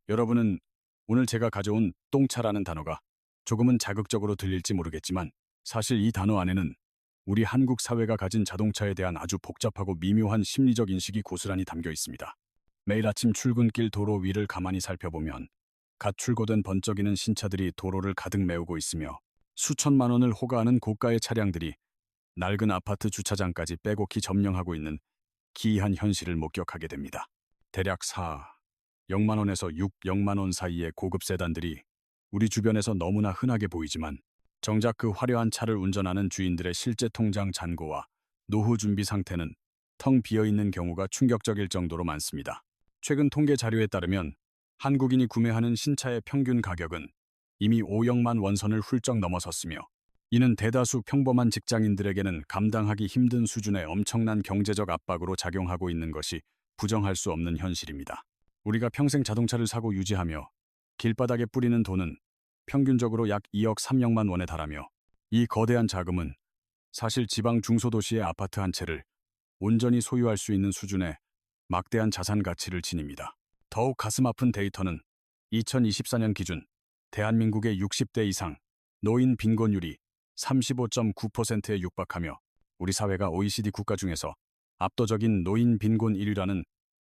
여러분은 오늘 제가 가져온 똥차라는 단어가 조금은 자극적으로 들릴지 모르겠지만 사실 이 단어 안에는 우리 한국 사회가 가진 자동차에 대한 아주 복잡하고 미묘한 심리적 인식이 고스란히 담겨 있습니다. 매일 아침 출근길 도로 위를 가만히 살펴보면 갓 출고된 번쩍이는 신차들이 도로를 가득 메우고 있으며 수천만 원을 호가하는 고가의 차량들이 낡은 아파트 주차장까지 빼곡히 점령하고 있는 기이한 현실을 목격하게 됩니다. 대략 4억만 원에서 6억만 원 사이의 고급 세단들이 우리 주변에서 너무나 흔하게 보이지만 정작 그 화려한 차를 운전하는 주인들의 실제 통장 잔고와 노후 준비 상태는 텅 비어있는 경우가 충격적일 정도로 많습니다. 최근 통계 자료에 따르면 한국인이 구매하는 신차의 평균 가격은 이미 5억만 원선을 훌쩍 넘어섰으며 이는 대다수 평범한 직장인들에게는 감당하기 힘든 수준의 엄청난 경제적 압박으로 작용하고 있는 것이 부정할 수 없는 현실입니다. 우리가 평생 자동차를 사고 유지하며 길바닥에 뿌리는 돈은 평균적으로 약 2억 3억만 원에 달하며 이 거대한 자금은 사실 지방 중소도시의 아파트 한 채를 온전히 소유할 수 있는 수준의 막대한 자산 가치를 지닙니다. 더욱 가슴 아픈 데이터는 2024년 기준 대한민국의 60대 이상 노인 빈곤율이 35.9%에 육박하며 우리 사회가 OECD 국가 중에서 압도적인 노인 빈곤 1위라는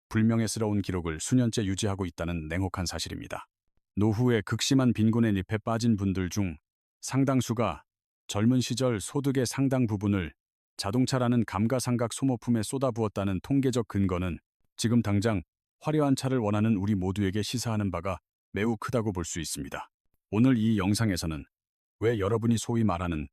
불명예스러운 기록을 수년째 유지하고 있다는 냉혹한 사실입니다. 노후에 극심한 빈곤의 늪에 빠진 분들 중 상당수가 젊은 시절 소득의 상당 부분을 자동차라는 감가상각 소모품에 쏟아부었다는 통계적 근거는 지금 당장 화려한 차를 원하는 우리 모두에게 시사하는 바가 매우 크다고 볼 수 있습니다. 오늘 이 영상에서는 왜 여러분이 소위 말하는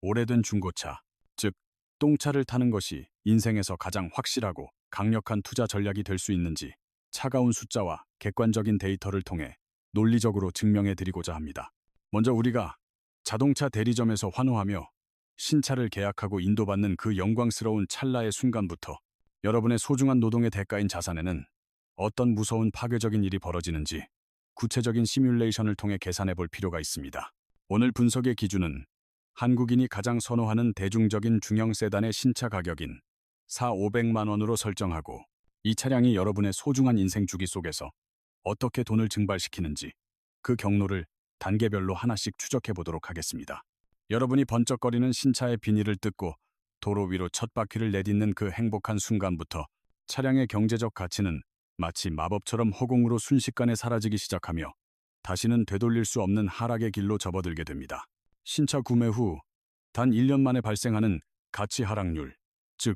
오래된 중고차, 즉 똥차를 타는 것이 인생에서 가장 확실하고 강력한 투자 전략이 될 수 있는지 차가운 숫자와 객관적인 데이터를 통해 논리적으로 증명해 드리고자 합니다. 먼저 우리가 자동차 대리점에서 환호하며 신차를 계약하고 인도받는 그 영광스러운 찰나의 순간부터 여러분의 소중한 노동의 대가인 자산에는 어떤 무서운 파괴적인 일이 벌어지는지 구체적인 시뮬레이션을 통해 계산해 볼 필요가 있습니다. 오늘 분석의 기준은 한국인이 가장 선호하는 대중적인 중형 세단의 신차 가격인 4,500만 원으로 설정하고 이 차량이 여러분의 소중한 인생 주기 속에서 어떻게 돈을 증발시키는지 그 경로를 단계별로 하나씩 추적해 보도록 하겠습니다. 여러분이 번쩍거리는 신차의 비닐을 뜯고 도로 위로 첫 바퀴를 내딛는 그 행복한 순간부터 차량의 경제적 가치는 마치 마법처럼 허공으로 순식간에 사라지기 시작하며 다시는 되돌릴 수 없는 하락의 길로 접어들게 됩니다. 신차 구매 후 단 1년 만에 발생하는 가치 하락률, 즉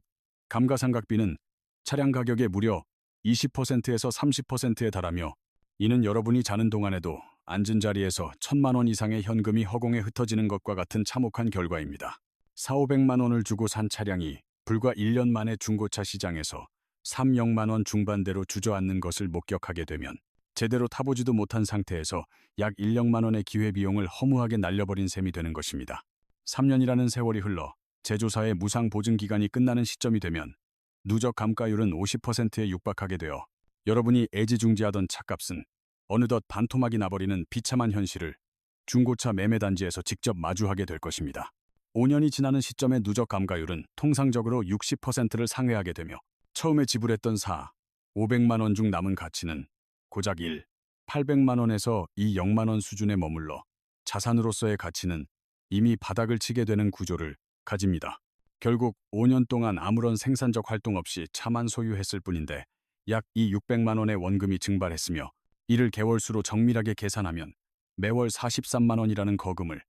감가상각비는 차량 가격의 무려 20%에서 30%에 달하며 이는 여러분이 자는 동안에도 앉은 자리에서 1,000만 원 이상의 현금이 허공에 흩어지는 것과 같은 참혹한 결과입니다. 4,500만 원을 주고 산 차량이 불과 1년 만에 중고차 시장에서 3억만 원 중반대로 주저앉는 것을 목격하게 되면 제대로 타보지도 못한 상태에서 약 1억만 원의 기회비용을 허무하게 날려버린 셈이 되는 것입니다. 3년이라는 세월이 흘러 제조사의 무상 보증 기간이 끝나는 시점이 되면 누적 감가율은 50%에 육박하게 되어 여러분이 애지중지하던 차값은 어느덧 반토막이 나버리는 비참한 현실을 중고차 매매단지에서 직접 마주하게 될 것입니다. 5년이 지나는 시점의 누적 감가율은 통상적으로 60%를 상회하게 되며 처음에 지불했던 4,500만 원 중 남은 가치는 고작 800만 원에서 2억만 원 수준에 머물러 자산으로서의 가치는 이미 바닥을 치게 되는 구조를 가집니다. 결국 5년 동안 아무런 생산적 활동 없이 차만 소유했을 뿐인데 약 600만 원의 원금이 증발했으며 이를 개월수로 정밀하게 계산하면 매월 43만 원이라는 거금을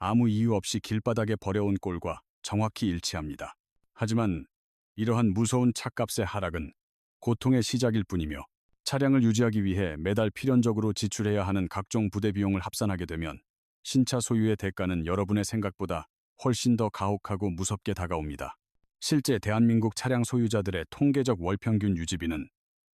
아무 이유 없이 길바닥에 버려온 꼴과 정확히 일치합니다. 하지만 이러한 무서운 차값의 하락은 고통의 시작일 뿐이며 차량을 유지하기 위해 매달 필연적으로 지출해야 하는 각종 부대 비용을 합산하게 되면 신차 소유의 대가는 여러분의 생각보다 훨씬 더 가혹하고 무섭게 다가옵니다. 실제 대한민국 차량 소유자들의 통계적 월평균 유지비는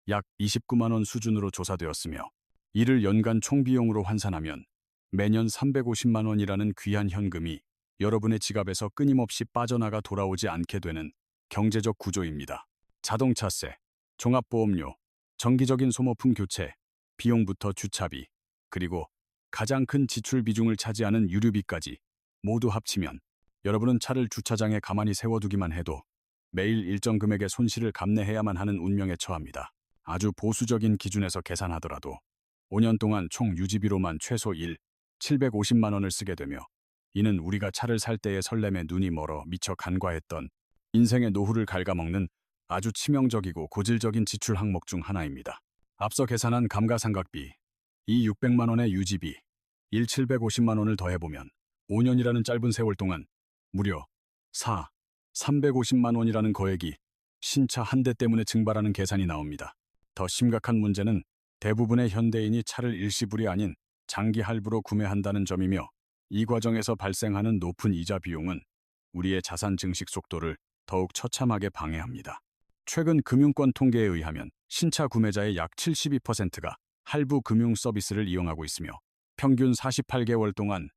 약 29만 원 수준으로 조사되었으며 이를 연간 총비용으로 환산하면 매년 350만 원이라는 귀한 현금이 여러분의 지갑에서 끊임없이 빠져나가 돌아오지 않게 되는 경제적 구조입니다. 자동차세, 종합보험료, 정기적인 소모품 교체, 비용부터 주차비, 그리고 가장 큰 지출 비중을 차지하는 유류비까지 모두 합치면 여러분은 차를 주차장에 가만히 세워두기만 해도 매일 일정 금액의 손실을 감내해야만 하는 운명에 처합니다. 아주 보수적인 기준에서 계산하더라도 5년 동안 총 유지비로만 최소 750만 원을 쓰게 되며 이는 우리가 차를 살 때의 설렘에 눈이 멀어 미처 간과했던 인생의 노후를 갉아먹는 아주 치명적이고 고질적인 지출 항목 중 하나입니다. 앞서 계산한 감가상각비, 이 600만 원의 유지비, 750만 원을 더해보면 5년이라는 짧은 세월 동안 무려 350만 원이라는 거액이 신차 한 대 때문에 증발하는 계산이 나옵니다. 더 심각한 문제는 대부분의 현대인이 차를 일시불이 아닌 장기 할부로 구매한다는 점이며 이 과정에서 발생하는 높은 이자 비용은 우리의 자산 증식 속도를 더욱 처참하게 방해합니다. 최근 금융권 통계에 의하면 신차 구매자의 약 72%가 할부 금융 서비스를 이용하고 있으며 평균 48개월 동안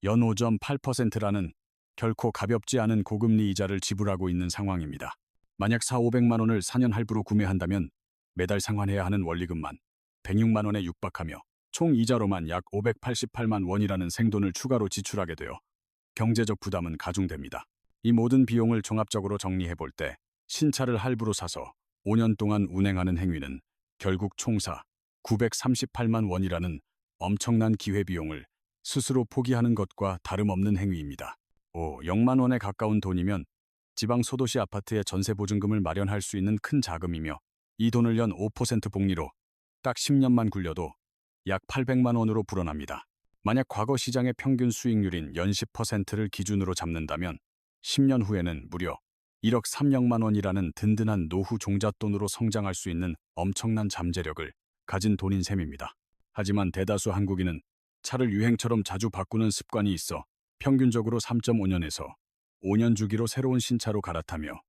연 5.8%라는 결코 가볍지 않은 고금리 이자를 지불하고 있는 상황입니다. 만약 4,500만 원을 4년 할부로 구매한다면 매달 상환해야 하는 원리금만 106만 원에 육박하며 총 이자로만 약 588만 원이라는 생돈을 추가로 지출하게 되어 경제적 부담은 가중됩니다. 이 모든 비용을 종합적으로 정리해 볼 때 신차를 할부로 사서 5년 동안 운행하는 행위는 결국 총사 938만 원이라는 엄청난 기회비용을 스스로 포기하는 것과 다름없는 행위입니다. 0만 원에 가까운 돈이면 지방 소도시 아파트의 전세보증금을 마련할 수 있는 큰 자금이며 이 돈을 연 5% 복리로 딱 10년만 굴려도 약 800만 원으로 불어납니다. 만약 과거 시장의 평균 수익률인 연 10%를 기준으로 잡는다면 10년 후에는 무려 1억 3억만 원이라는 든든한 노후 종잣돈으로 성장할 수 있는 엄청난 잠재력을 가진 돈인 셈입니다. 하지만 대다수 한국인은 차를 유행처럼 자주 바꾸는 습관이 있어 평균적으로 3.5년에서 5년 주기로 새로운 신차로 갈아타며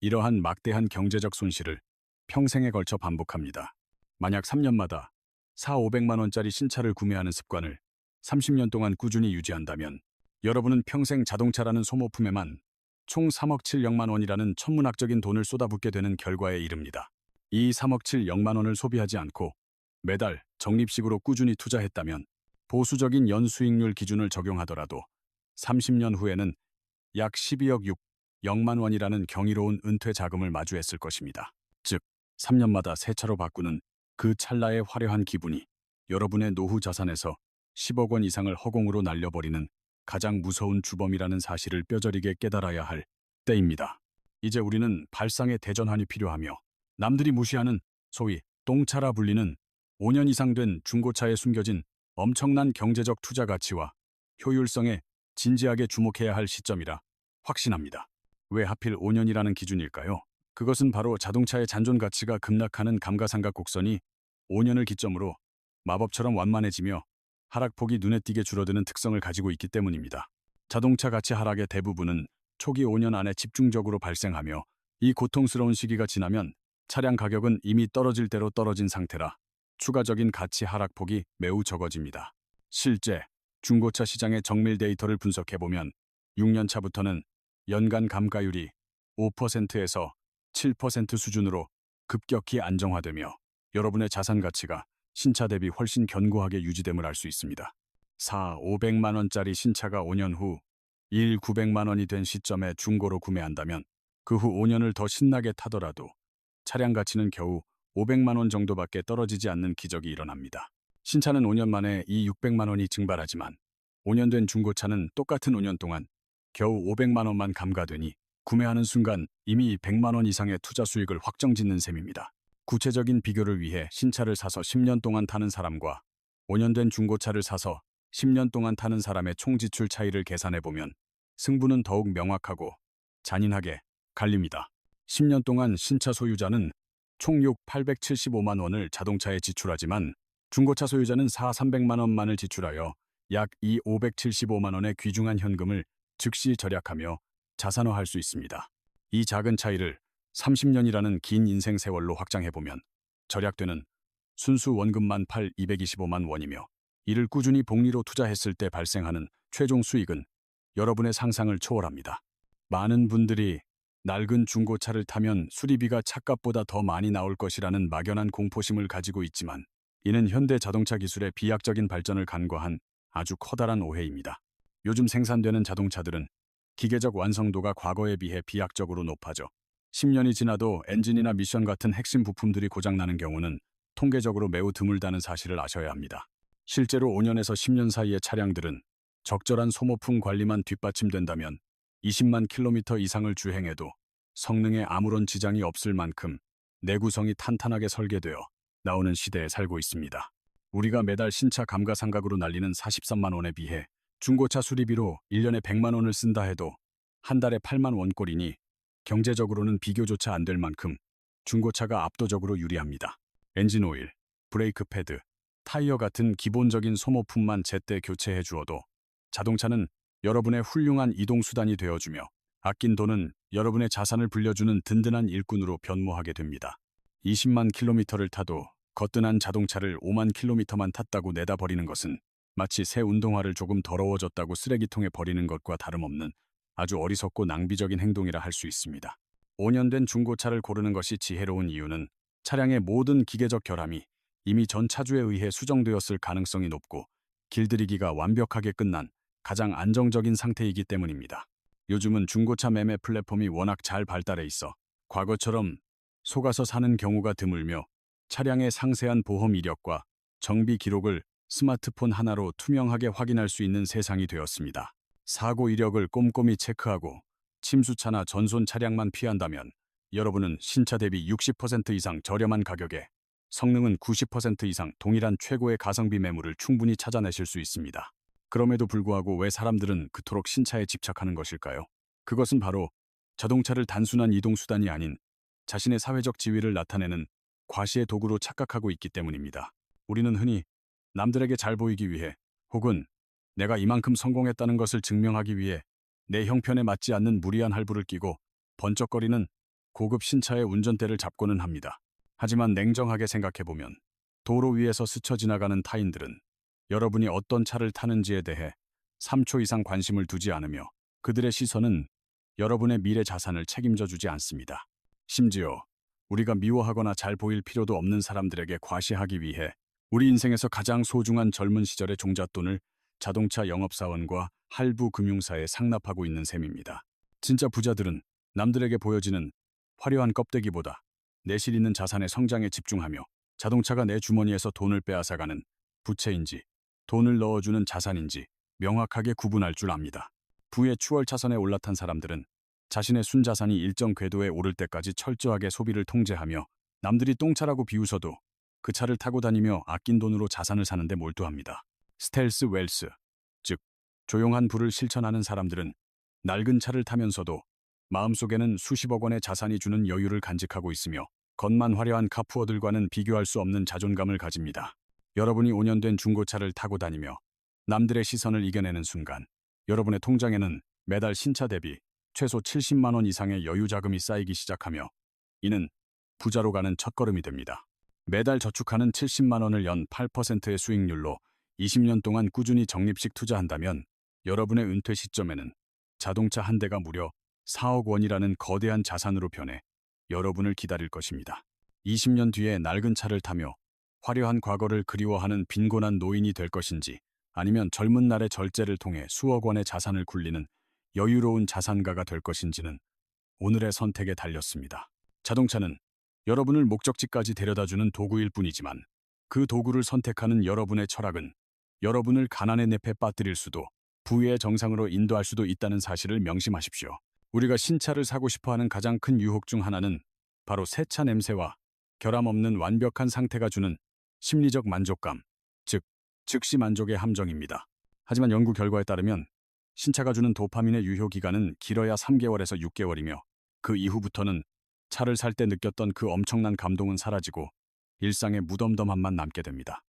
이러한 막대한 경제적 손실을 평생에 걸쳐 반복합니다. 만약 3년마다 4,500만 원짜리 신차를 구매하는 습관을 30년 동안 꾸준히 유지한다면 여러분은 평생 자동차라는 소모품에만 총 3억 7억만 원이라는 천문학적인 돈을 쏟아붓게 되는 결과에 이릅니다. 이 3억 7억만 원을 소비하지 않고 매달 적립식으로 꾸준히 투자했다면 보수적인 연수익률 기준을 적용하더라도 30년 후에는 약 12억 6억만 원이라는 경이로운 은퇴 자금을 마주했을 것입니다. 즉, 3년마다 새 차로 바꾸는 그 찰나의 화려한 기분이 여러분의 노후 자산에서 10억 원 이상을 허공으로 날려버리는 가장 무서운 주범이라는 사실을 뼈저리게 깨달아야 할 때입니다. 이제 우리는 발상의 대전환이 필요하며 남들이 무시하는 소위 똥차라 불리는 5년 이상 된 중고차에 숨겨진 엄청난 경제적 투자 가치와 효율성에 진지하게 주목해야 할 시점이라 확신합니다. 왜 하필 5년이라는 기준일까요? 그것은 바로 자동차의 잔존 가치가 급락하는 감가상각 곡선이 5년을 기점으로 마법처럼 완만해지며 하락폭이 눈에 띄게 줄어드는 특성을 가지고 있기 때문입니다. 자동차 가치 하락의 대부분은 초기 5년 안에 집중적으로 발생하며 이 고통스러운 시기가 지나면 차량 가격은 이미 떨어질 대로 떨어진 상태라 추가적인 가치 하락폭이 매우 적어집니다. 실제 중고차 시장의 정밀 데이터를 분석해보면 6년 차부터는 연간 감가율이 5%에서 7% 수준으로 급격히 안정화되며 여러분의 자산 가치가 신차 대비 훨씬 견고하게 유지됨을 알 수 있습니다. 500만 원짜리 신차가 5년 후 900만 원이 된 시점에 중고로 구매한다면 그 후 5년을 더 신나게 타더라도 차량 가치는 겨우 500만 원 정도밖에 떨어지지 않는 기적이 일어납니다. 신차는 5년 만에 이 600만 원이 증발하지만 5년 된 중고차는 똑같은 5년 동안 겨우 500만 원만 감가되니 구매하는 순간 이미 100만 원 이상의 투자 수익을 확정짓는 셈입니다. 구체적인 비교를 위해 신차를 사서 10년 동안 타는 사람과 5년 된 중고차를 사서 10년 동안 타는 사람의 총 지출 차이를 계산해보면 승부는 더욱 명확하고 잔인하게 갈립니다. 10년 동안 신차 소유자는 총 875만 원을 자동차에 지출하지만 중고차 소유자는 300만 원만을 지출하여 약 575만 원의 귀중한 현금을 즉시 절약하며 자산화할 수 있습니다. 이 작은 차이를 30년이라는 긴 인생 세월로 확장해보면 절약되는 순수 원금만 225만 원이며 이를 꾸준히 복리로 투자했을 때 발생하는 최종 수익은 여러분의 상상을 초월합니다. 많은 분들이 낡은 중고차를 타면 수리비가 차값보다 더 많이 나올 것이라는 막연한 공포심을 가지고 있지만 이는 현대 자동차 기술의 비약적인 발전을 간과한 아주 커다란 오해입니다. 요즘 생산되는 자동차들은 기계적 완성도가 과거에 비해 비약적으로 높아져 10년이 지나도 엔진이나 미션 같은 핵심 부품들이 고장나는 경우는 통계적으로 매우 드물다는 사실을 아셔야 합니다. 실제로 5년에서 10년 사이의 차량들은 적절한 소모품 관리만 뒷받침된다면 20만 킬로미터 이상을 주행해도 성능에 아무런 지장이 없을 만큼 내구성이 탄탄하게 설계되어 나오는 시대에 살고 있습니다. 우리가 매달 신차 감가상각으로 날리는 43만 원에 비해 중고차 수리비로 1년에 100만 원을 쓴다 해도 한 달에 8만 원꼴이니 경제적으로는 비교조차 안 될 만큼 중고차가 압도적으로 유리합니다. 엔진 오일, 브레이크 패드, 타이어 같은 기본적인 소모품만 제때 교체해 주어도 자동차는 여러분의 훌륭한 이동수단이 되어주며 아낀 돈은 여러분의 자산을 불려주는 든든한 일꾼으로 변모하게 됩니다. 20만 킬로미터를 타도 거뜬한 자동차를 5만 킬로미터만 탔다고 내다 버리는 것은 마치 새 운동화를 조금 더러워졌다고 쓰레기통에 버리는 것과 다름없는 아주 어리석고 낭비적인 행동이라 할 수 있습니다. 5년 된 중고차를 고르는 것이 지혜로운 이유는 차량의 모든 기계적 결함이 이미 전 차주에 의해 수정되었을 가능성이 높고 길들이기가 완벽하게 끝난 가장 안정적인 상태이기 때문입니다. 요즘은 중고차 매매 플랫폼이 워낙 잘 발달해 있어 과거처럼 속아서 사는 경우가 드물며 차량의 상세한 보험 이력과 정비 기록을 스마트폰 하나로 투명하게 확인할 수 있는 세상이 되었습니다. 사고 이력을 꼼꼼히 체크하고 침수차나 전손 차량만 피한다면 여러분은 신차 대비 60% 이상 저렴한 가격에 성능은 90% 이상 동일한 최고의 가성비 매물을 충분히 찾아내실 수 있습니다. 그럼에도 불구하고 왜 사람들은 그토록 신차에 집착하는 것일까요? 그것은 바로 자동차를 단순한 이동수단이 아닌 자신의 사회적 지위를 나타내는 과시의 도구로 착각하고 있기 때문입니다. 우리는 흔히 남들에게 잘 보이기 위해 혹은 내가 이만큼 성공했다는 것을 증명하기 위해 내 형편에 맞지 않는 무리한 할부를 끼고 번쩍거리는 고급 신차의 운전대를 잡고는 합니다. 하지만 냉정하게 생각해보면 도로 위에서 스쳐 지나가는 타인들은 여러분이 어떤 차를 타는지에 대해 3초 이상 관심을 두지 않으며 그들의 시선은 여러분의 미래 자산을 책임져 주지 않습니다. 심지어 우리가 미워하거나 잘 보일 필요도 없는 사람들에게 과시하기 위해 우리 인생에서 가장 소중한 젊은 시절의 종잣돈을 자동차 영업사원과 할부 금융사에 상납하고 있는 셈입니다. 진짜 부자들은 남들에게 보여지는 화려한 껍데기보다 내실 있는 자산의 성장에 집중하며 자동차가 내 주머니에서 돈을 빼앗아가는 부채인지 돈을 넣어주는 자산인지 명확하게 구분할 줄 압니다. 부의 추월 차선에 올라탄 사람들은 자신의 순자산이 일정 궤도에 오를 때까지 철저하게 소비를 통제하며 남들이 똥차라고 비웃어도 그 차를 타고 다니며 아낀 돈으로 자산을 사는데 몰두합니다. 스텔스 웰스, 즉 조용한 부를 실천하는 사람들은 낡은 차를 타면서도 마음속에는 수십억 원의 자산이 주는 여유를 간직하고 있으며 겉만 화려한 카푸어들과는 비교할 수 없는 자존감을 가집니다. 여러분이 5년 된 중고차를 타고 다니며 남들의 시선을 이겨내는 순간 여러분의 통장에는 매달 신차 대비 최소 70만 원 이상의 여유 자금이 쌓이기 시작하며 이는 부자로 가는 첫걸음이 됩니다. 매달 저축하는 70만 원을 연 8%의 수익률로 20년 동안 꾸준히 적립식 투자한다면 여러분의 은퇴 시점에는 자동차 한 대가 무려 4억 원이라는 거대한 자산으로 변해 여러분을 기다릴 것입니다. 20년 뒤에 낡은 차를 타며 화려한 과거를 그리워하는 빈곤한 노인이 될 것인지 아니면 젊은 날의 절제를 통해 수억 원의 자산을 굴리는 여유로운 자산가가 될 것인지는 오늘의 선택에 달렸습니다. 자동차는 여러분을 목적지까지 데려다주는 도구일 뿐이지만 그 도구를 선택하는 여러분의 철학은 여러분을 가난의 늪에 빠뜨릴 수도 부의 정상으로 인도할 수도 있다는 사실을 명심하십시오. 우리가 신차를 사고 싶어하는 가장 큰 유혹 중 하나는 바로 새 차 냄새와 결함 없는 완벽한 상태가 주는 심리적 만족감, 즉 즉시 만족의 함정입니다. 하지만 연구 결과에 따르면 신차가 주는 도파민의 유효 기간은 길어야 3개월에서 6개월이며 그 이후부터는 차를 살 때 느꼈던 그 엄청난 감동은 사라지고 일상의 무덤덤함만 남게 됩니다.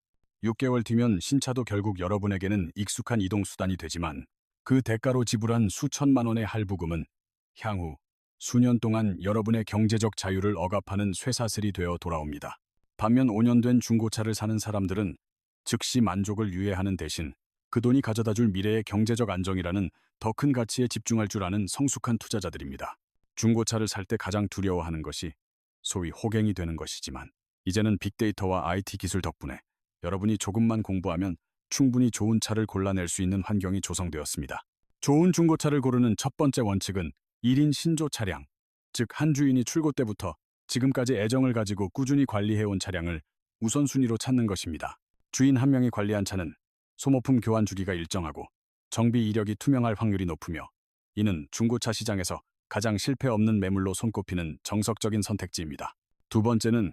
6개월 뒤면 신차도 결국 여러분에게는 익숙한 이동수단이 되지만 그 대가로 지불한 수천만 원의 할부금은 향후 수년 동안 여러분의 경제적 자유를 억압하는 쇠사슬이 되어 돌아옵니다. 반면 5년 된 중고차를 사는 사람들은 즉시 만족을 유예하는 대신 그 돈이 가져다줄 미래의 경제적 안정이라는 더 큰 가치에 집중할 줄 아는 성숙한 투자자들입니다. 중고차를 살 때 가장 두려워하는 것이 소위 호갱이 되는 것이지만 이제는 빅데이터와 IT 기술 덕분에 여러분이 조금만 공부하면 충분히 좋은 차를 골라낼 수 있는 환경이 조성되었습니다. 좋은 중고차를 고르는 첫 번째 원칙은 1인 신조 차량, 즉 한 주인이 출고 때부터 지금까지 애정을 가지고 꾸준히 관리해온 차량을 우선순위로 찾는 것입니다. 주인 한 명이 관리한 차는 소모품 교환 주기가 일정하고 정비 이력이 투명할 확률이 높으며 이는 중고차 시장에서 가장 실패 없는 매물로 손꼽히는 정석적인 선택지입니다. 두 번째는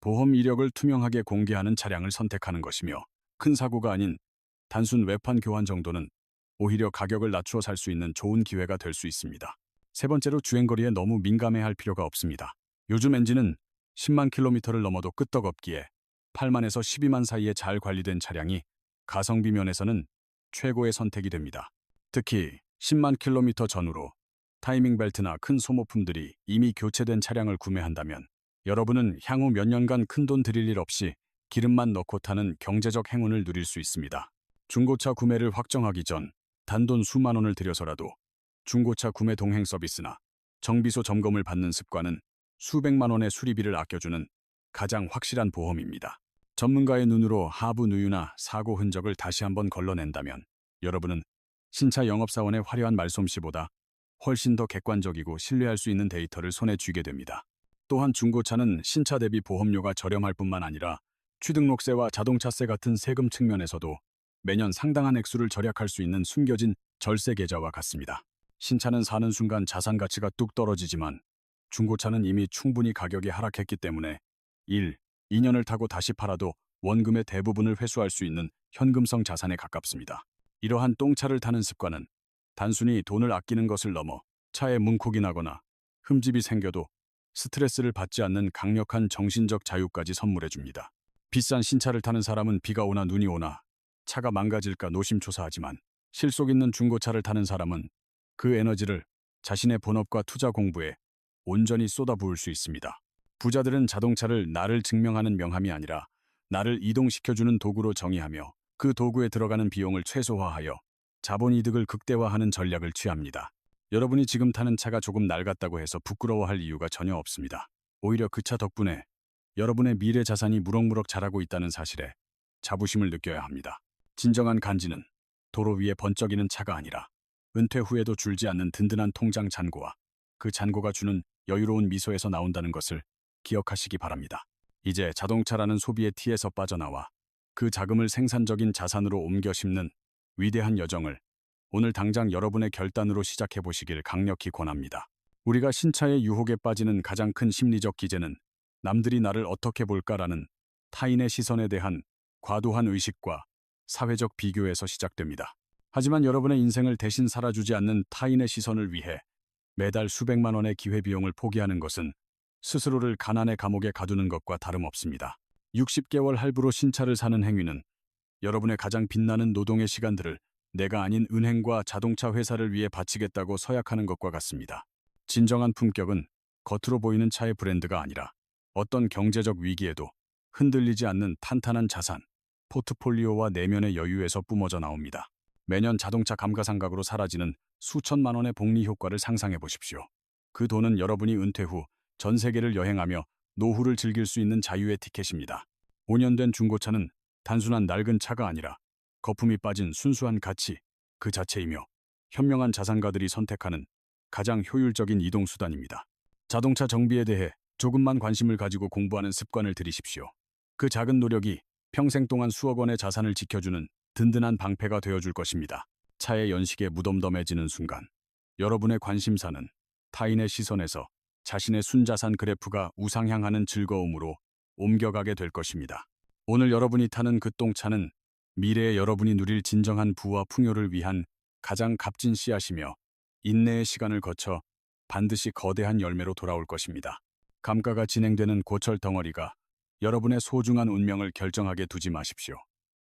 보험 이력을 투명하게 공개하는 차량을 선택하는 것이며 큰 사고가 아닌 단순 외판 교환 정도는 오히려 가격을 낮추어 살 수 있는 좋은 기회가 될 수 있습니다. 세 번째로 주행거리에 너무 민감해할 필요가 없습니다. 요즘 엔진은 10만 킬로미터를 넘어도 끄떡없기에 8만에서 12만 사이에 잘 관리된 차량이 가성비 면에서는 최고의 선택이 됩니다. 특히 10만 킬로미터 전후로 타이밍 벨트나 큰 소모품들이 이미 교체된 차량을 구매한다면 여러분은 향후 몇 년간 큰돈 들일 일 없이 기름만 넣고 타는 경제적 행운을 누릴 수 있습니다. 중고차 구매를 확정하기 전 단돈 수만 원을 들여서라도 중고차 구매 동행 서비스나 정비소 점검을 받는 습관은 수백만 원의 수리비를 아껴주는 가장 확실한 보험입니다. 전문가의 눈으로 하부 누유나 사고 흔적을 다시 한번 걸러낸다면 여러분은 신차 영업사원의 화려한 말솜씨보다 훨씬 더 객관적이고 신뢰할 수 있는 데이터를 손에 쥐게 됩니다. 또한 중고차는 신차 대비 보험료가 저렴할 뿐만 아니라 취등록세와 자동차세 같은 세금 측면에서도 매년 상당한 액수를 절약할 수 있는 숨겨진 절세 계좌와 같습니다. 신차는 사는 순간 자산 가치가 뚝 떨어지지만 중고차는 이미 충분히 가격이 하락했기 때문에 1, 2년을 타고 다시 팔아도 원금의 대부분을 회수할 수 있는 현금성 자산에 가깝습니다. 이러한 똥차를 타는 습관은 단순히 돈을 아끼는 것을 넘어 차에 뭉콕이 나거나 흠집이 생겨도 스트레스를 받지 않는 강력한 정신적 자유까지 선물해 줍니다. 비싼 신차를 타는 사람은 비가 오나 눈이 오나 차가 망가질까 노심초사하지만 실속 있는 중고차를 타는 사람은 그 에너지를 자신의 본업과 투자 공부에 온전히 쏟아부을 수 있습니다. 부자들은 자동차를 나를 증명하는 명함이 아니라 나를 이동시켜주는 도구로 정의하며 그 도구에 들어가는 비용을 최소화하여 자본이득을 극대화하는 전략을 취합니다. 여러분이 지금 타는 차가 조금 낡았다고 해서 부끄러워할 이유가 전혀 없습니다. 오히려 그 차 덕분에 여러분의 미래 자산이 무럭무럭 자라고 있다는 사실에 자부심을 느껴야 합니다. 진정한 간지는 도로 위에 번쩍이는 차가 아니라 은퇴 후에도 줄지 않는 든든한 통장 잔고와 그 잔고가 주는 여유로운 미소에서 나온다는 것을 기억하시기 바랍니다. 이제 자동차라는 소비의 티에서 빠져나와 그 자금을 생산적인 자산으로 옮겨 심는 위대한 여정을 오늘 당장 여러분의 결단으로 시작해 보시길 강력히 권합니다. 우리가 신차의 유혹에 빠지는 가장 큰 심리적 기제는 남들이 나를 어떻게 볼까라는 타인의 시선에 대한 과도한 의식과 사회적 비교에서 시작됩니다. 하지만 여러분의 인생을 대신 살아주지 않는 타인의 시선을 위해 매달 수백만 원의 기회비용을 포기하는 것은 스스로를 가난의 감옥에 가두는 것과 다름없습니다. 60개월 할부로 신차를 사는 행위는 여러분의 가장 빛나는 노동의 시간들을 내가 아닌 은행과 자동차 회사를 위해 바치겠다고 서약하는 것과 같습니다. 진정한 품격은 겉으로 보이는 차의 브랜드가 아니라 어떤 경제적 위기에도 흔들리지 않는 탄탄한 자산, 포트폴리오와 내면의 여유에서 뿜어져 나옵니다. 매년 자동차 감가상각으로 사라지는 수천만 원의 복리 효과를 상상해 보십시오. 그 돈은 여러분이 은퇴 후 전 세계를 여행하며 노후를 즐길 수 있는 자유의 티켓입니다. 5년 된 중고차는 단순한 낡은 차가 아니라 거품이 빠진 순수한 가치 그 자체이며 현명한 자산가들이 선택하는 가장 효율적인 이동수단입니다. 자동차 정비에 대해 조금만 관심을 가지고 공부하는 습관을 들이십시오. 그 작은 노력이 평생 동안 수억 원의 자산을 지켜주는 든든한 방패가 되어줄 것입니다. 차의 연식에 무덤덤해지는 순간 여러분의 관심사는 타인의 시선에서 자신의 순자산 그래프가 우상향하는 즐거움으로 옮겨가게 될 것입니다. 오늘 여러분이 타는 그 똥차는 미래의 여러분이 누릴 진정한 부와 풍요를 위한 가장 값진 씨앗이며 인내의 시간을 거쳐 반드시 거대한 열매로 돌아올 것입니다. 감가가 진행되는 고철 덩어리가 여러분의 소중한 운명을 결정하게 두지 마십시오.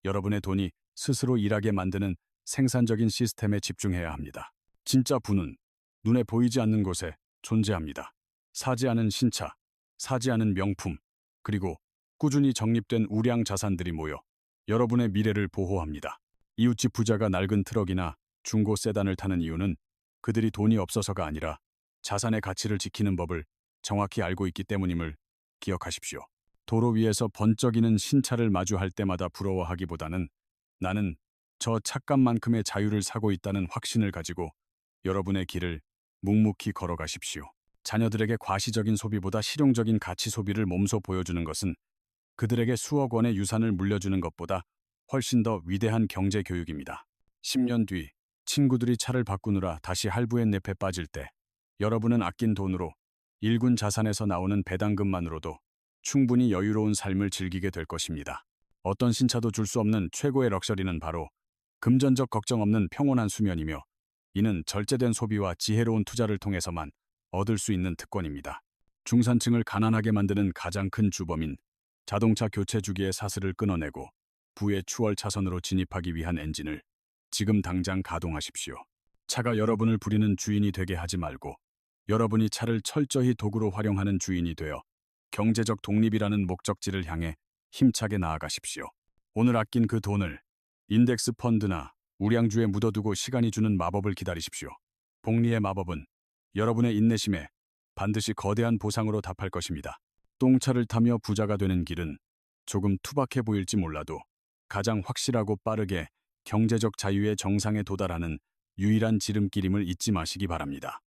여러분의 돈이 스스로 일하게 만드는 생산적인 시스템에 집중해야 합니다. 진짜 부는 눈에 보이지 않는 곳에 존재합니다. 사지 않은 신차, 사지 않은 명품, 그리고 꾸준히 적립된 우량 자산들이 모여 여러분의 미래를 보호합니다. 이웃집 부자가 낡은 트럭이나 중고 세단을 타는 이유는 그들이 돈이 없어서가 아니라 자산의 가치를 지키는 법을 정확히 알고 있기 때문임을 기억하십시오. 도로 위에서 번쩍이는 신차를 마주할 때마다 부러워하기보다는 나는 저 착감만큼의 자유를 사고 있다는 확신을 가지고 여러분의 길을 묵묵히 걸어가십시오. 자녀들에게 과시적인 소비보다 실용적인 가치 소비를 몸소 보여주는 것은 그들에게 수억 원의 유산을 물려주는 것보다 훨씬 더 위대한 경제 교육입니다. 10년 뒤 친구들이 차를 바꾸느라 다시 할부의 늪에 빠질 때 여러분은 아낀 돈으로 일군 자산에서 나오는 배당금만으로도 충분히 여유로운 삶을 즐기게 될 것입니다. 어떤 신차도 줄 수 없는 최고의 럭셔리는 바로 금전적 걱정 없는 평온한 수면이며, 이는 절제된 소비와 지혜로운 투자를 통해서만 얻을 수 있는 특권입니다. 중산층을 가난하게 만드는 가장 큰 주범인 자동차 교체 주기의 사슬을 끊어내고 부의 추월 차선으로 진입하기 위한 엔진을 지금 당장 가동하십시오. 차가 여러분을 부리는 주인이 되게 하지 말고 여러분이 차를 철저히 도구로 활용하는 주인이 되어 경제적 독립이라는 목적지를 향해 힘차게 나아가십시오. 오늘 아낀 그 돈을 인덱스 펀드나 우량주에 묻어두고 시간이 주는 마법을 기다리십시오. 복리의 마법은 여러분의 인내심에 반드시 거대한 보상으로 답할 것입니다. 똥차를 타며 부자가 되는 길은 조금 투박해 보일지 몰라도 가장 확실하고 빠르게 경제적 자유의 정상에 도달하는 유일한 지름길임을 잊지 마시기 바랍니다.